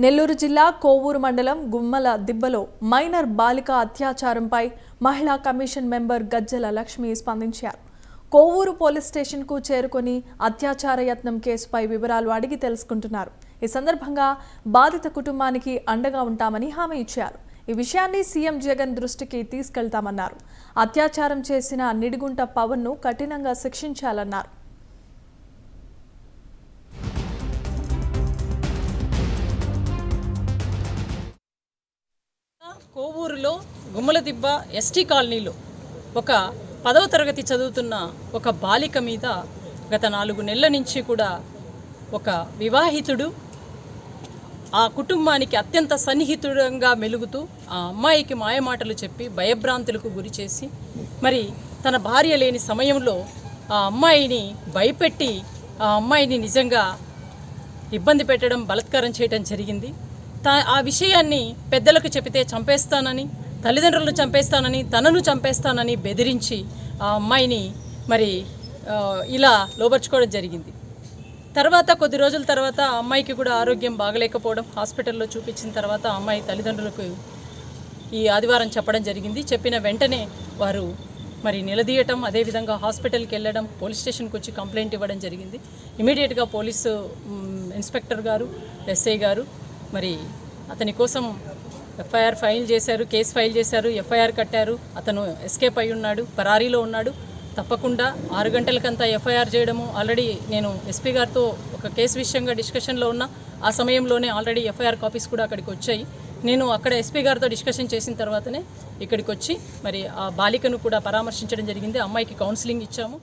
నెల్లూరు జిల్లా కోవూరు మండలం గుమ్మల దిబ్బలో మైనర్ బాలిక అత్యాచారంపై మహిళా కమిషన్ మెంబర్ గజ్జల లక్ష్మి స్పందించారు. కోవూరు పోలీస్ స్టేషన్కు చేరుకొని అత్యాచార యత్నం కేసుపై వివరాలు అడిగి తెలుసుకుంటున్నారు. ఈ సందర్భంగా బాధిత కుటుంబానికి అండగా ఉంటామని హామీ ఇచ్చారు. ఈ విషయాన్ని సీఎం జగన్ దృష్టికి తీసుకెళ్తామన్నారు. అత్యాచారం చేసిన నిడిగుంట పవన్ను కఠినంగా శిక్షించాలన్నారు. కోవూరులో గుమ్మలదిబ్బ ఎస్టీ కాలనీలో ఒక 10వ తరగతి చదువుతున్న ఒక బాలిక మీద గత 4 నెలల నుంచి కూడా ఒక వివాహితుడు ఆ కుటుంబానికి అత్యంత సన్నిహితుడంగా మెలుగుతూ ఆ అమ్మాయికి మాయమాటలు చెప్పి భయభ్రాంతులకు గురి చేసి మరి తన భార్య లేని సమయంలో ఆ అమ్మాయిని భయపెట్టి ఆ అమ్మాయిని నిజంగా ఇబ్బంది పెట్టడం, బలాత్కారం చేయడం జరిగింది. ఆ విషయాన్ని పెద్దలకు చెబితే చంపేస్తానని, తల్లిదండ్రులను చంపేస్తానని, తనను చంపేస్తానని బెదిరించి ఆ అమ్మాయిని మరి ఇలా లోబర్చుకోవడం జరిగింది. తర్వాత కొద్ది రోజుల తర్వాత ఆ అమ్మాయికి కూడా ఆరోగ్యం బాగలేకపోవడం, హాస్పిటల్లో చూపించిన తర్వాత ఆ అమ్మాయి తల్లిదండ్రులకు ఈ ఆదివారం చెప్పడం జరిగింది. చెప్పిన వెంటనే వారు మరి నిలదీయటం, అదేవిధంగా హాస్పిటల్కి వెళ్ళడం, పోలీస్ స్టేషన్కి వచ్చి కంప్లైంట్ ఇవ్వడం జరిగింది. ఇమీడియట్గా పోలీసు ఇన్స్పెక్టర్ గారు, ఎస్ఐ గారు మరి అతని కోసం ఎఫ్ఐఆర్ ఫైల్ చేశారు, కేసు ఫైల్ చేశారు, ఎఫ్ఐఆర్ కట్టారు. అతను ఎస్కేప్ అయి ఉన్నాడు, పరారీలో ఉన్నాడు. తప్పకుండా 6 గంటలకంతా ఎఫ్ఐఆర్ చేయడము. ఆల్రెడీ నేను ఎస్పీ గారితో ఒక కేసు విషయంగా డిస్కషన్లో ఉన్నా. ఆ సమయంలోనే ఆల్రెడీ ఎఫ్ఐఆర్ కాపీస్ కూడా అక్కడికి వచ్చాయి. నేను అక్కడ ఎస్పీ గారితో డిస్కషన్ చేసిన తర్వాతనే ఇక్కడికి వచ్చి మరి ఆ బాలికను కూడా పరామర్శించడం జరిగింది. అమ్మాయికి కౌన్సిలింగ్ ఇచ్చాము.